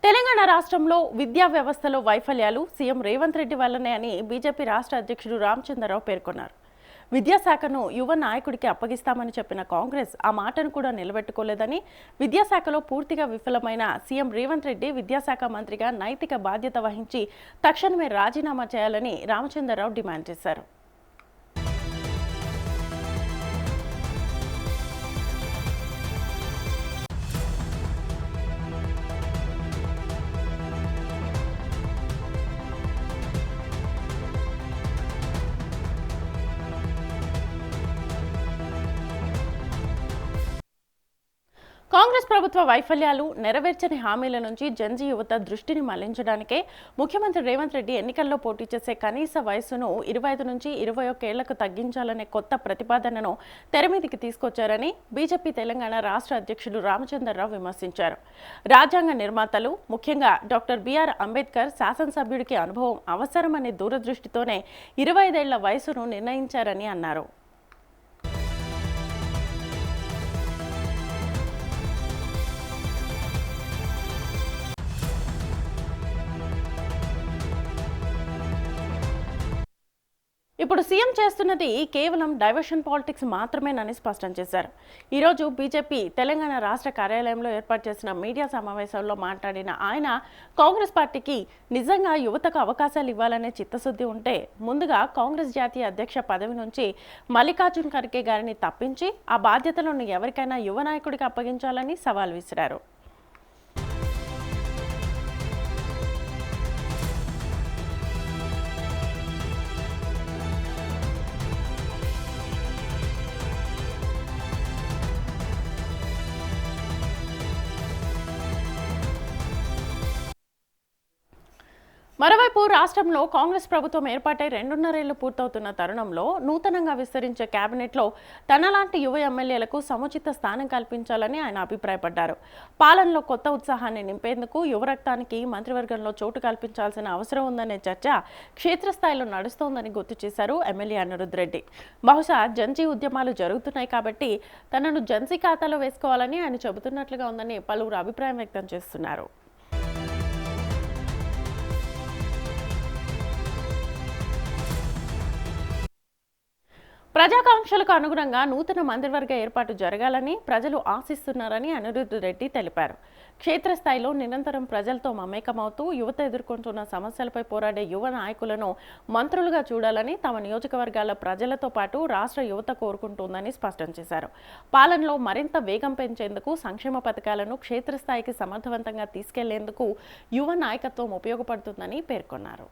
తెలంగాణ రాష్ట్రంలో విద్యా వ్యవస్థలో వైఫల్యాలు సీఎం రేవంత్ రెడ్డి వల్లనే అని బీజేపీ రాష్ట్ర అధ్యక్షుడు రామచంద్రరావు పేర్కొన్నారు. విద్యాశాఖను యువ నాయకుడికి అప్పగిస్తామని చెప్పిన కాంగ్రెస్ ఆ మాటను కూడా నిలబెట్టుకోలేదని, విద్యాశాఖలో పూర్తిగా విఫలమైన సీఎం రేవంత్ రెడ్డి విద్యాశాఖ మంత్రిగా నైతిక బాధ్యత వహించి తక్షణమే రాజీనామా చేయాలని రామచంద్రరావు డిమాండ్ చేశారు. కాంగ్రెస్ ప్రభుత్వ వైఫల్యాలు, నెరవేర్చని హామీల నుంచి జంజీ యువత దృష్టిని మళ్లించడానికే ముఖ్యమంత్రి రేవంత్ రెడ్డి ఎన్నికల్లో పోటీ చేసే కనీస వయస్సును 25 నుంచి 21 ఏళ్లకు తగ్గించాలనే కొత్త ప్రతిపాదనను తెరమీదికి తీసుకొచ్చారని బీజేపీ తెలంగాణ రాష్ట్ర అధ్యక్షుడు రామచంద్రరావు విమర్శించారు. రాజ్యాంగ నిర్మాతలు, ముఖ్యంగా డాక్టర్ బిఆర్ అంబేద్కర్ శాసనసభ్యుడికి అనుభవం అవసరమనే దూరదృష్టితోనే 25 ఏళ్ల వయసును నిర్ణయించారని అన్నారు. ఇప్పుడు సీఎం చేస్తున్నది కేవలం డైవర్షన్ పాలిటిక్స్ మాత్రమేనని స్పష్టం చేశారు. ఈరోజు బీజేపీ తెలంగాణ రాష్ట్ర కార్యాలయంలో ఏర్పాటు చేసిన మీడియా సమావేశంలో మాట్లాడిన ఆయన, కాంగ్రెస్ పార్టీకి నిజంగా యువతకు అవకాశాలు ఇవ్వాలనే చిత్తశుద్ధి ఉంటే ముందుగా కాంగ్రెస్ జాతీయ అధ్యక్ష పదవి నుంచి మల్లికార్జున్ ఖర్గే గారిని తప్పించి ఆ బాధ్యతలను ఎవరికైనా యువ నాయకుడికి అప్పగించాలని సవాల్ విసిరారు. మరోవైపు రాష్ట్రంలో కాంగ్రెస్ ప్రభుత్వం ఏర్పాటై 2.5 ఏళ్లు పూర్తవుతున్న తరుణంలో నూతనంగా విస్తరించే కేబినెట్లో తనలాంటి యువ ఎమ్మెల్యేలకు సముచిత స్థానం కల్పించాలని ఆయన అభిప్రాయపడ్డారు. పాలనలో కొత్త ఉత్సాహాన్ని నింపేందుకు యువ రక్తానికి మంత్రివర్గంలో చోటు కల్పించాల్సిన అవసరం ఉందనే చర్చ క్షేత్రస్థాయిలో నడుస్తోందని గుర్తు చేశారు ఎమ్మెల్యే అనిరుద్ రెడ్డి. బహుశా జంజీ ఉద్యమాలు జరుగుతున్నాయి కాబట్టి తనను జన్సీ ఖాతాలో వేసుకోవాలని ఆయన చెబుతున్నట్లుగా ఉందని పలువురు అభిప్రాయం వ్యక్తం చేస్తున్నారు. ప్రజాకాంక్షలకు అనుగుణంగా నూతన మంత్రివర్గ ఏర్పాటు జరగాలని ప్రజలు ఆశిస్తున్నారని అనిరుద్ రెడ్డి తెలిపారు. క్షేత్రస్థాయిలో నిరంతరం ప్రజలతో మమేకమవుతూ యువత ఎదుర్కొంటున్న సమస్యలపై పోరాడే యువ నాయకులను మంత్రులుగా చూడాలని తమ నియోజకవర్గాల ప్రజలతో పాటు రాష్ట్ర యువత కోరుకుంటోందని స్పష్టం చేశారు. పాలనలో మరింత వేగం పెంచేందుకు సంక్షేమ పథకాలను క్షేత్రస్థాయికి సమర్థవంతంగా తీసుకెళ్లేందుకు యువ నాయకత్వం ఉపయోగపడుతుందని పేర్కొన్నారు.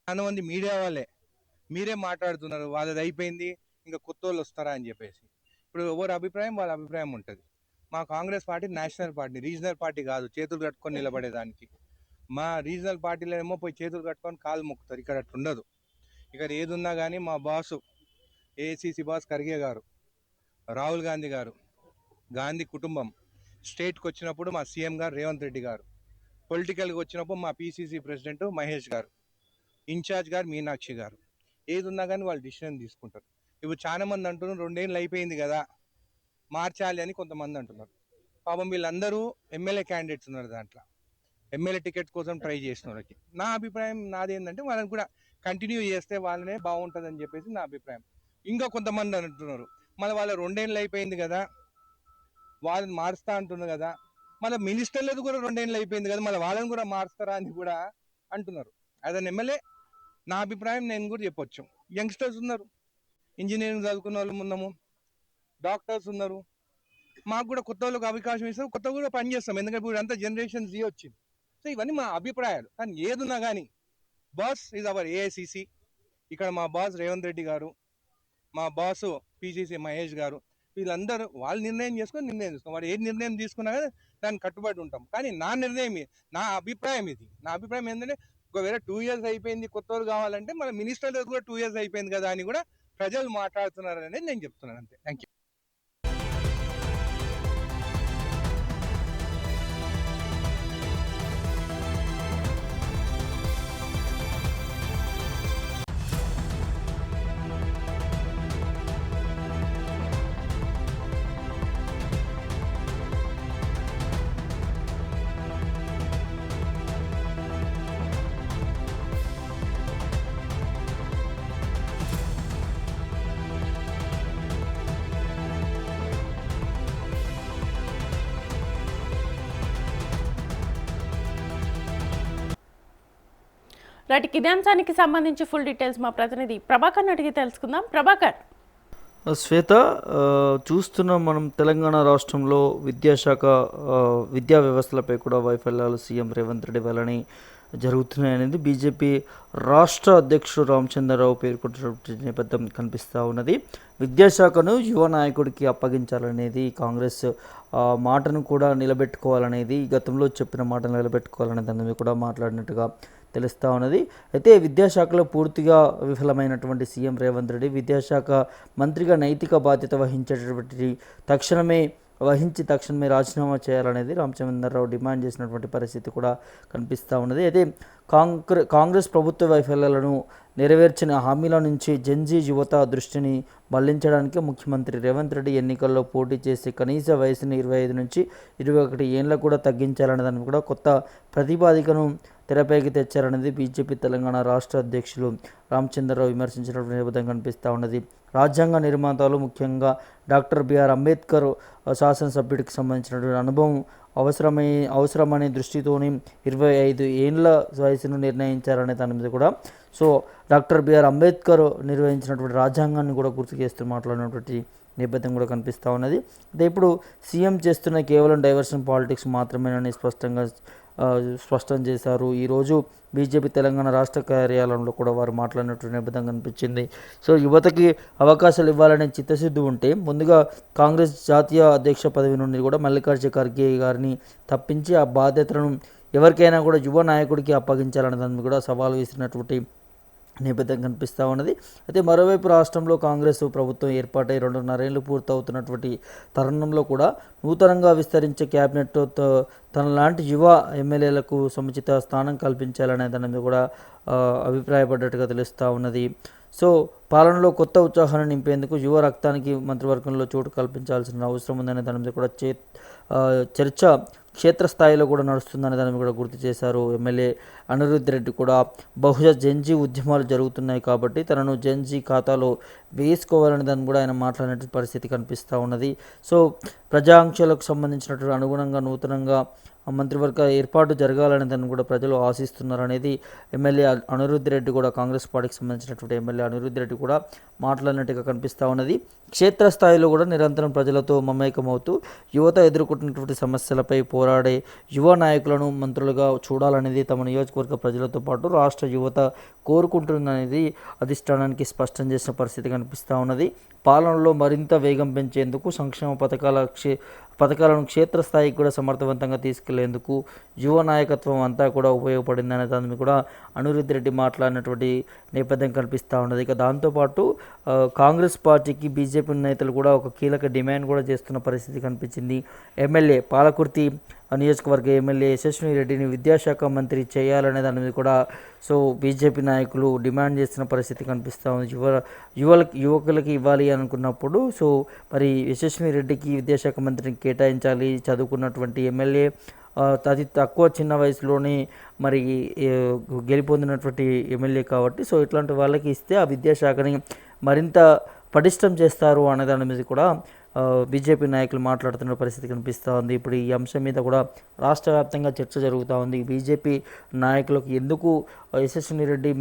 చాలా మంది మీడియా వాళ్ళే మీరే మాట్లాడుతున్నారు, వాళ్ళది అయిపోయింది ఇంకా కొత్త వాళ్ళు వస్తారా అని చెప్పేసి. ఇప్పుడు ఎవరి అభిప్రాయం వాళ్ళ అభిప్రాయం ఉంటుంది. మా Congress party national party, regional party కాదు చేతులు కట్టుకొని నిలబడేదానికి. మా రీజనల్ పార్టీలో ఏమో పోయి చేతులు కట్టుకొని కాలు మొక్కుతారు. ఇక్కడ అట్లా ఉండదు. ఇక్కడ ఏది ఉన్నా కానీ మా బాసు ఏఐసిసి బాస్ ఖర్గే గారు, రాహుల్ గాంధీ గారు, గాంధీ కుటుంబం, స్టేట్కి వచ్చినప్పుడు మా సీఎం గారు రేవంత్ రెడ్డి గారు, పొలిటికల్గా వచ్చినప్పుడు మా పిసిసి ప్రెసిడెంట్ మహేష్ గారు, ఇన్ఛార్జ్ గారు మీనాక్షి గారు, ఏది ఉన్నా కానీ వాళ్ళు డిసిషన్ తీసుకుంటారు. ఇప్పుడు చాలా మంది అంటున్నారు 2 ఏళ్ళు అయిపోయింది కదా మార్చాలి అని కొంతమంది అంటున్నారు. పాపం వీళ్ళందరూ ఎమ్మెల్యే క్యాండిడేట్స్ ఉన్నారు, దాంట్లో ఎమ్మెల్యే టికెట్ కోసం ట్రై చేసిన వాళ్ళకి నా అభిప్రాయం ఏంటంటే వాళ్ళని కూడా కంటిన్యూ చేస్తే వాళ్ళనే బాగుంటుంది అని చెప్పేసి నా అభిప్రాయం. ఇంకా కొంతమంది అంటున్నారు మళ్ళీ వాళ్ళ 2 ఏళ్ళు అయిపోయింది కదా వాళ్ళని మారుస్తా అంటున్నారు కదా, మళ్ళీ మినిస్టర్లది కూడా 2 ఏళ్ళు అయిపోయింది కదా మళ్ళీ వాళ్ళని కూడా మారుస్తారా అని కూడా అంటున్నారు. అదే ఎమ్మెల్యే నా అభిప్రాయం నేను కూడా చెప్పొచ్చు. యంగ్స్టర్స్ ఉన్నారు, ఇంజనీరింగ్ చదువుకున్న వాళ్ళు ఉన్నాము, డాక్టర్స్ ఉన్నారు, మాకు కూడా కొత్త వాళ్ళకి అవకాశం ఇస్తాం, కొత్త కూడా పనిచేస్తాం. ఎందుకంటే ఇప్పుడు అంతా జనరేషన్ జీ వచ్చింది. సో ఇవన్నీ మా అభిప్రాయాలు. కానీ ఏదున్నా కానీ బాస్ ఈజ్ అవర్ ఏఐసిసి. ఇక్కడ మా బాస్ రేవంత్ రెడ్డి గారు, మా బాసు పిసిసి మహేష్ గారు, వీళ్ళందరూ వాళ్ళు నిర్ణయం చేసుకో వాడు ఏ నిర్ణయం తీసుకున్నా కానీ దానికి కట్టుబడి ఉంటాం. కానీ నా నిర్ణయం, నా అభిప్రాయం ఇది. నా అభిప్రాయం ఏంటంటే ఒకవేళ 2 ఇయర్స్ అయిపోయింది, కొత్త వాళ్ళు కావాలంటే మన మినిస్టర్ కూడా 2 ఇయర్స్ అయిపోయింది కదా అని కూడా ప్రజలు మాట్లాడుతున్నారు అనేది నేను చెప్తున్నాను అంతే. Thank you. రైట్, ఇదే అంశానికి సంబంధించి ఫుల్ డీటెయిల్స్ మా ప్రతినిధి ప్రభాకర్ అడిగి తెలుసుకుందాం. ప్రభాకర్. శ్వేత, చూస్తున్నాం మనం తెలంగాణ రాష్ట్రంలో విద్యాశాఖ విద్యా వ్యవస్థలపై కూడా వైఫల్యాలు సీఎం రేవంత్ రెడ్డి వల్లనే జరుగుతున్నాయనేది బీజేపీ రాష్ట్ర అధ్యక్షుడు రామచంద్రరావు పేర్కొంటున్న నేపథ్యం కనిపిస్తూ ఉన్నది. విద్యాశాఖను యువ నాయకుడికి అప్పగించాలనేది కాంగ్రెస్ మాటను కూడా నిలబెట్టుకోవాలనేది, గతంలో చెప్పిన మాటను నిలబెట్టుకోవాలనే దాని మీద కూడా మాట్లాడినట్టుగా తెలుస్తూ ఉన్నది. అయితే విద్యాశాఖలో పూర్తిగా విఫలమైనటువంటి సీఎం రేవంత్ రెడ్డి విద్యాశాఖ మంత్రిగా నైతిక బాధ్యత వహించేటటువంటి తక్షణమే రాజీనామా చేయాలనేది రామచంద్రరావు డిమాండ్ చేసినటువంటి పరిస్థితి కూడా కనిపిస్తూ ఉన్నది. అయితే కాంగ్రెస్ ప్రభుత్వ వైఫల్యాలను నెరవేర్చిన హామీల నుంచి జెన్జీ యువత దృష్టిని మళ్లించడానికి ముఖ్యమంత్రి రేవంత్ రెడ్డి ఎన్నికల్లో పోటీ చేసి కనీస వయసుని 25 నుంచి 21 ఏళ్ళకు కూడా తగ్గించాలనే దాన్ని కూడా కొత్త ప్రతిపాదికను తెరపైకి తెచ్చారనేది బీజేపీ తెలంగాణ రాష్ట్ర అధ్యక్షులు రామచంద్రరావు విమర్శించినటువంటి నేపథ్యం కనిపిస్తూ ఉన్నది. రాజ్యాంగ నిర్మాతలు ముఖ్యంగా డాక్టర్ బిఆర్ అంబేద్కర్ శాసనసభ్యుడికి సంబంధించినటువంటి అనుభవం అవసరమనే దృష్టితోని 25 ఏళ్ళ వయసును నిర్ణయించారనే దాని మీద కూడా డాక్టర్ బిఆర్ అంబేద్కర్ నిర్వహించినటువంటి రాజ్యాంగాన్ని కూడా గుర్తు చేస్తూ మాట్లాడినటువంటి నేపథ్యం కూడా కనిపిస్తూ ఉన్నది. అయితే ఇప్పుడు సీఎం చేస్తున్న కేవలం డైవర్షన్ పాలిటిక్స్ మాత్రమేనని స్పష్టం చేశారు. ఈరోజు బీజేపీ తెలంగాణ రాష్ట్ర కార్యాలయంలో కూడా వారు మాట్లాడినటువంటి నేపథ్యం కనిపించింది. యువతకి అవకాశాలు ఇవ్వాలనే చిత్తశుద్ధి ఉంటే ముందుగా కాంగ్రెస్ జాతీయ అధ్యక్ష పదవి నుండి కూడా మల్లికార్జున ఖర్గే గారిని తప్పించి ఆ బాధ్యతలను ఎవరికైనా కూడా యువ నాయకుడికి అప్పగించాలనే దాన్ని కూడా సవాల్ విసిరినటువంటి నేపథ్యం కనిపిస్తూ ఉన్నది. అయితే మరోవైపు రాష్ట్రంలో కాంగ్రెస్ ప్రభుత్వం ఏర్పాటై 2.5 ఏళ్ళు పూర్తవుతున్నటువంటి తరుణంలో కూడా నూతనంగా విస్తరించే క్యాబినెట్ తన లాంటి యువ ఎమ్మెల్యేలకు సముచిత స్థానం కల్పించాలనే దాని మీద కూడా అభిప్రాయపడ్డట్టుగా తెలుస్తూ ఉన్నది. పాలనలో కొత్త ఉత్సాహాన్ని నింపేందుకు యువ రక్తానికి మంత్రివర్గంలో చోటు కల్పించాల్సిన అవసరం ఉందనే దాని మీద కూడా చర్చ క్షేత్రస్థాయిలో కూడా నడుస్తుందనే దాన్ని కూడా గుర్తు చేశారు. ఎమ్మెల్యే అనిరుద్ధ్ రెడ్డి కూడా బహుశా జెన్జీ ఉద్యమాలు జరుగుతున్నాయి కాబట్టి తనను జెన్జీ ఖాతాలో వేసుకోవాలని దాన్ని కూడా ఆయన మాట్లాడినటువంటి పరిస్థితి కనిపిస్తూ ఉన్నది. ప్రజాంక్షలకు సంబంధించినటువంటి అనుగుణంగా నూతనంగా మంత్రివర్గ ఏర్పాటు జరగాలనే దాన్ని కూడా ప్రజలు ఆశిస్తున్నారు అనేది ఎమ్మెల్యే అనిరుద్ధ్ రెడ్డి కూడా, కాంగ్రెస్ పార్టీకి సంబంధించినటువంటి ఎమ్మెల్యే అనిరుద్ధ్ రెడ్డి కూడా మాట్లాడినట్టుగా కనిపిస్తూ ఉన్నది. క్షేత్రస్థాయిలో కూడా నిరంతరం ప్రజలతో మమేకమవుతూ యువత ఎదుర్కొంటున్నటువంటి సమస్యలపై పోరాడే యువ నాయకులను మంత్రులుగా చూడాలనేది తమ నియోజకవర్గ ప్రజలతో పాటు రాష్ట్ర యువత కోరుకుంటుందనేది అధిష్టానానికి స్పష్టం చేసిన పరిస్థితి కనిపిస్తూ ఉన్నది. పాలనలో మరింత వేగం పెంచేందుకు సంక్షేమ పథకాలను క్షేత్రస్థాయికి కూడా సమర్థవంతంగా తీసుకెళ్లేందుకు యువ నాయకత్వం అంతా కూడా ఉపయోగపడిందనే దాని కూడా అనిరుద్ధ్ రెడ్డి మాట్లాడినటువంటి నేపథ్యం కనిపిస్తూ ఉన్నది. ఇక దాంతోపాటు కాంగ్రెస్ పార్టీకి బీజేపీ నేతలు కూడా ఒక కీలక డిమాండ్ కూడా చేస్తున్న పరిస్థితి కనిపించింది. ఎమ్మెల్యే పాలకుర్తి నియోజకవర్గ ఎమ్మెల్యే యశస్విని రెడ్డిని విద్యాశాఖ మంత్రి చేయాలనే దాని మీద కూడా బీజేపీ నాయకులు డిమాండ్ చేస్తున్న పరిస్థితి కనిపిస్తూ ఉంది. యువకులకి ఇవ్వాలి అనుకున్నప్పుడు మరి యశస్విని రెడ్డికి విద్యాశాఖ మంత్రిని కేటాయించాలి. చదువుకున్నటువంటి ఎమ్మెల్యే, అతి తక్కువ చిన్న వయసులోనే మరి గెలుపొందినటువంటి ఎమ్మెల్యే కాబట్టి ఇట్లాంటి వాళ్ళకి ఇస్తే ఆ విద్యాశాఖని మరింత పటిష్టం చేస్తారు అనే దాని మీద కూడా బీజేపీ నాయకులు మాట్లాడుతున్న పరిస్థితి కనిపిస్తూ ఉంది. ఇప్పుడు ఈ అంశం మీద కూడా రాష్ట్ర వ్యాప్తంగా చర్చ జరుగుతూ ఉంది. బీజేపీ నాయకులకు ఎందుకు యశస్విని రెడ్డి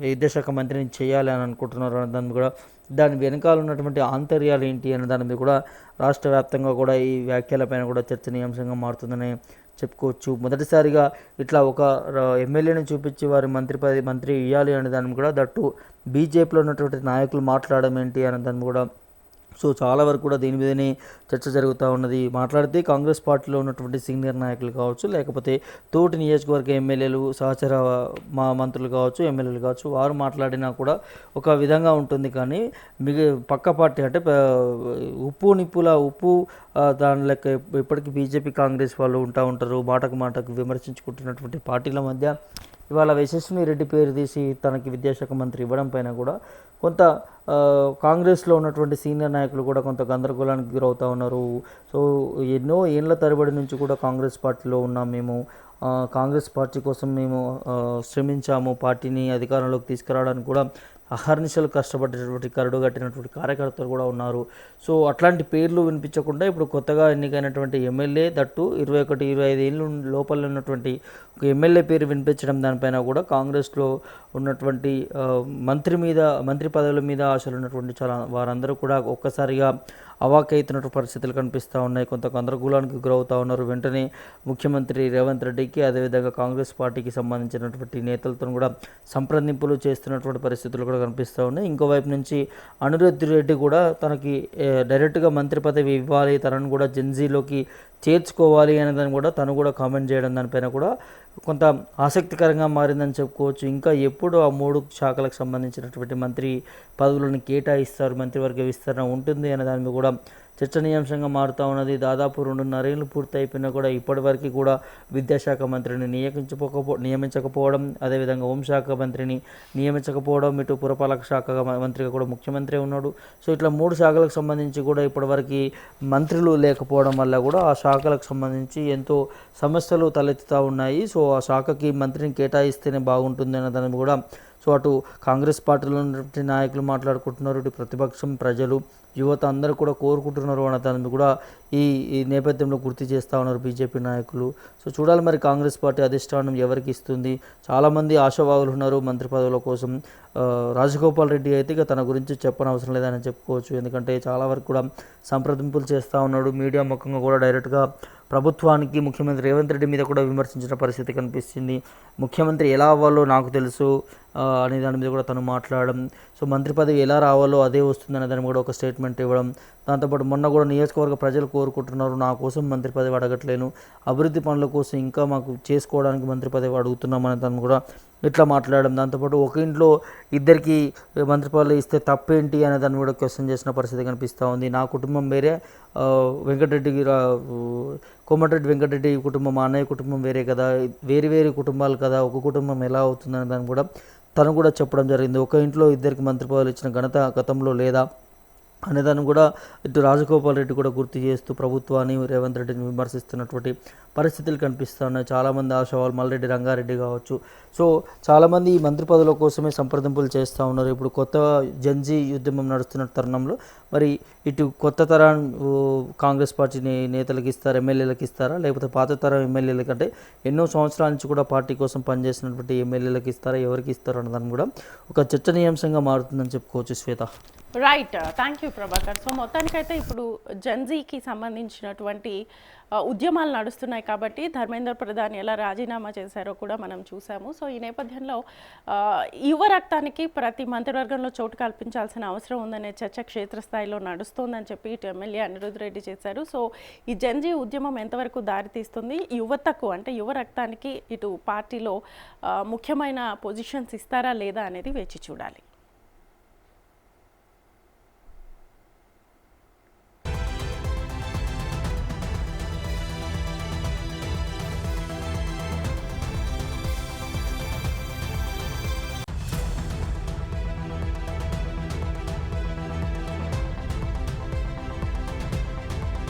విద్యాశాఖ మంత్రిని చేయాలి అని అనుకుంటున్నారు అనే దాన్ని కూడా, దాని వెనకాల ఉన్నటువంటి ఆంతర్యాలు ఏంటి అనే దాని మీద కూడా రాష్ట్ర వ్యాప్తంగా కూడా ఈ వ్యాఖ్యలపైన కూడా చర్చనీయాంశంగా మారుతుందని చెప్పుకోవచ్చు. మొదటిసారిగా ఇట్లా ఒక ఎమ్మెల్యేని చూపించి వారి మంత్రి ఇవ్వాలి అనే దాన్ని కూడా, దట్టు బీజేపీలో ఉన్నటువంటి నాయకులు మాట్లాడడం ఏంటి అనే దాన్ని కూడా సో చాలా వరకు కూడా దీని మీదనే చర్చ జరుగుతూ ఉన్నది. మాట్లాడితే కాంగ్రెస్ పార్టీలో ఉన్నటువంటి సీనియర్ నాయకులు కావచ్చు, లేకపోతే తోటి నియోజకవర్గ ఎమ్మెల్యేలు, సహచర మంత్రులు కావచ్చు, ఎమ్మెల్యేలు కావచ్చు, వారు మాట్లాడినా కూడా ఒక విధంగా ఉంటుంది. కానీ పక్క పార్టీ అంటే ఉప్పు దాని లెక్క ఇప్పటికీ బీజేపీ కాంగ్రెస్ వాళ్ళు ఉంటారు. మాటకు విమర్శించుకుంటున్నటువంటి పార్టీల మధ్య ఇవాళ యశస్విని రెడ్డి పేరు తీసి తనకి విద్యాశాఖ మంత్రి ఇవ్వడం పైన కూడా కొంత కాంగ్రెస్లో ఉన్నటువంటి సీనియర్ నాయకులు కూడా కొంత గందరగోళానికి గురవుతూ ఉన్నారు. సో ఎన్నో ఏళ్ల తరబడి నుంచి కూడా కాంగ్రెస్ పార్టీలో ఉన్నాం మేము, కాంగ్రెస్ పార్టీ కోసం మేము శ్రమించాము, పార్టీని అధికారంలోకి తీసుకురావడానికి కూడా అహర్నిశలు కష్టపడేటటువంటి కరడు కట్టినటువంటి కార్యకర్తలు కూడా ఉన్నారు. సో అట్లాంటి పేర్లు వినిపించకుండా ఇప్పుడు కొత్తగా ఎన్నికైనటువంటి ఎమ్మెల్యే దట్టు 21-25 ఏళ్ళు లోపల ఉన్నటువంటి ఒక ఎమ్మెల్యే పేరు వినిపించడం దానిపైన కూడా కాంగ్రెస్లో ఉన్నటువంటి మంత్రి పదవుల మీద ఆశలు ఉన్నటువంటి చాలా వారందరూ కూడా ఒక్కసారిగా అవాక్కైతున్నటువంటి పరిస్థితులు కనిపిస్తూ ఉన్నాయి. కొంత గందరగోళానికి గురవుతూ ఉన్నారు. వెంటనే ముఖ్యమంత్రి రేవంత్ రెడ్డికి, అదేవిధంగా కాంగ్రెస్ పార్టీకి సంబంధించినటువంటి నేతలతో కూడా సంప్రదింపులు చేస్తున్నటువంటి పరిస్థితులు కూడా కనిపిస్తూ ఉన్నాయి. ఇంకోవైపు నుంచి అనిరుద్ధ్ రెడ్డి కూడా తనకి డైరెక్ట్గా మంత్రి పదవి ఇవ్వాలి, తనను కూడా జెన్జీలోకి చేర్చుకోవాలి అనేదాన్ని కూడా తను కూడా కామెంట్ చేయడం దానిపైన కూడా కొంత ఆసక్తికరంగా మారిందని చెప్పుకోవచ్చు. ఇంకా ఎప్పుడు ఆ 3 శాఖలకు సంబంధించినటువంటి మంత్రి పదవులను కేటాయిస్తారు, మంత్రివర్గ విస్తరణ ఉంటుంది అనే దాని మీద కూడా చర్చనీయాంశంగా మారుతూ ఉన్నది. దాదాపు 2.5 ఏళ్ళు పూర్తి అయిపోయినా కూడా ఇప్పటివరకు కూడా విద్యాశాఖ మంత్రిని నియమించకపోవడం, అదేవిధంగా హోంశాఖ మంత్రిని నియమించకపోవడం, ఇటు పురపాలక శాఖ మంత్రిగా కూడా ముఖ్యమంత్రి ఉన్నాడు. సో ఇట్లా 3 శాఖలకు సంబంధించి కూడా ఇప్పటివరకు మంత్రులు లేకపోవడం వల్ల కూడా ఆ శాఖలకు సంబంధించి ఎంతో సమస్యలు తలెత్తుతూ ఉన్నాయి. సో ఆ శాఖకి మంత్రిని కేటాయిస్తేనే బాగుంటుంది అనే దాన్ని కూడా సో అటు కాంగ్రెస్ పార్టీలో ఉన్నటువంటి నాయకులు మాట్లాడుకుంటున్నారు, ఇటు ప్రతిపక్షం, ప్రజలు, యువత అందరూ కూడా కోరుకుంటున్నారు అన్న దాన్ని కూడా ఈ నేపథ్యంలో గుర్తు చేస్తూ ఉన్నారు బీజేపీ నాయకులు. సో చూడాలి మరి కాంగ్రెస్ పార్టీ అధిష్టానం ఎవరికి ఇస్తుంది. చాలామంది ఆశావాహులు ఉన్నారు మంత్రి పదవుల కోసం. రాజగోపాల్ రెడ్డి అయితే ఇక తన గురించి చెప్పనవసరం లేదని చెప్పుకోవచ్చు. ఎందుకంటే చాలా వరకు కూడా సంప్రదింపులు చేస్తూ ఉన్నాడు. మీడియా ముఖంగా కూడా డైరెక్ట్గా ప్రభుత్వానికి, ముఖ్యమంత్రి రేవంత్ రెడ్డి మీద కూడా విమర్శించిన పరిస్థితి కనిపిస్తుంది. ముఖ్యమంత్రి ఎలా అవ్వాలో నాకు తెలుసు అనే దాని మీద కూడా తను మాట్లాడడం, సో మంత్రి పదవి ఎలా రావాలో అదే వస్తుందనే దాని కూడా ఒక స్టేట్మెంట్ ఇవ్వడం. దాంతోపాటు మొన్న కూడా నియోజకవర్గ ప్రజలు కోరుకుంటున్నారు, నా కోసం మంత్రి పదవి అడగట్లేను, అభివృద్ధి పనుల కోసం ఇంకా మాకు చేసుకోవడానికి మంత్రి పదవి అడుగుతున్నామని తను కూడా ఇట్లా మాట్లాడడం. దాంతోపాటు ఒక ఇంట్లో ఇద్దరికి మంత్రి పదవులు ఇస్తే తప్పేంటి అనే దాన్ని కూడా క్వశ్చన్ చేసిన పరిస్థితి కనిపిస్తూ ఉంది. నా కుటుంబం వేరే, కోమటిరెడ్డి వెంకటరెడ్డి కుటుంబం, మా అన్నయ్య కుటుంబం వేరే కదా, వేరు కుటుంబాలు కదా, ఒక కుటుంబం ఎలా అవుతుందనే దాన్ని కూడా తను కూడా చెప్పడం జరిగింది. ఒక ఇంట్లో ఇద్దరికి మంత్రి పదవులు ఇచ్చిన ఘనత గతంలో లేదా అనేదాన్ని కూడా ఇటు రాజగోపాల్ రెడ్డి కూడా గుర్తు చేస్తూ ప్రభుత్వాన్ని, రేవంత్ రెడ్డిని విమర్శిస్తున్నటువంటి పరిస్థితులు కనిపిస్తున్నాయి. చాలామంది ఆశావాళ్ళు, మల్రెడ్డి రంగారెడ్డి కావచ్చు, సో చాలామంది ఈ మంత్రి పదవుల కోసమే సంప్రదింపులు చేస్తూ ఉన్నారు. ఇప్పుడు కొత్త జంజీ ఉద్యమం నడుస్తున్న తరుణంలో మరి ఇటు కొత్త తరం కాంగ్రెస్ పార్టీ నేతలకు ఇస్తారా, ఎమ్మెల్యేలకు ఇస్తారా, లేకపోతే పాత తరం ఎమ్మెల్యేలకు అంటే ఎన్నో సంవత్సరాల నుంచి కూడా పార్టీ కోసం పనిచేసినటువంటి ఎమ్మెల్యేలకు ఇస్తారా, ఎవరికి ఇస్తారో అన్నదాన్ని కూడా ఒక చర్చనీయాంశంగా మారుతుందని చెప్పుకోవచ్చు. Shweta. Right, thank you Prabhakar. So మొత్తానికైతే ఇప్పుడు జెన్జీకి సంబంధించినటువంటి ఉద్యమాలు నడుస్తున్నాయి కాబట్టి ధర్మేంద్ర ప్రధాన్ ఎలా రాజీనామా చేశారో కూడా మనం చూసాము. సో ఈ నేపథ్యంలో యువ రక్తానికి ప్రతి మంత్రివర్గంలో చోటు కల్పించాల్సిన అవసరం ఉందనే చర్చ క్షేత్రస్థాయిలో నడుస్తోందని చెప్పి ఇటు ఎమ్మెల్యే అనిరుద్ధ్ రెడ్డి చేశారు. సో ఈ జెన్జీ ఉద్యమం ఎంతవరకు దారితీస్తుంది, యువతకు అంటే యువ రక్తానికి ఇటు పార్టీలో ముఖ్యమైన పొజిషన్స్ ఇస్తారా లేదా అనేది వేచి చూడాలి.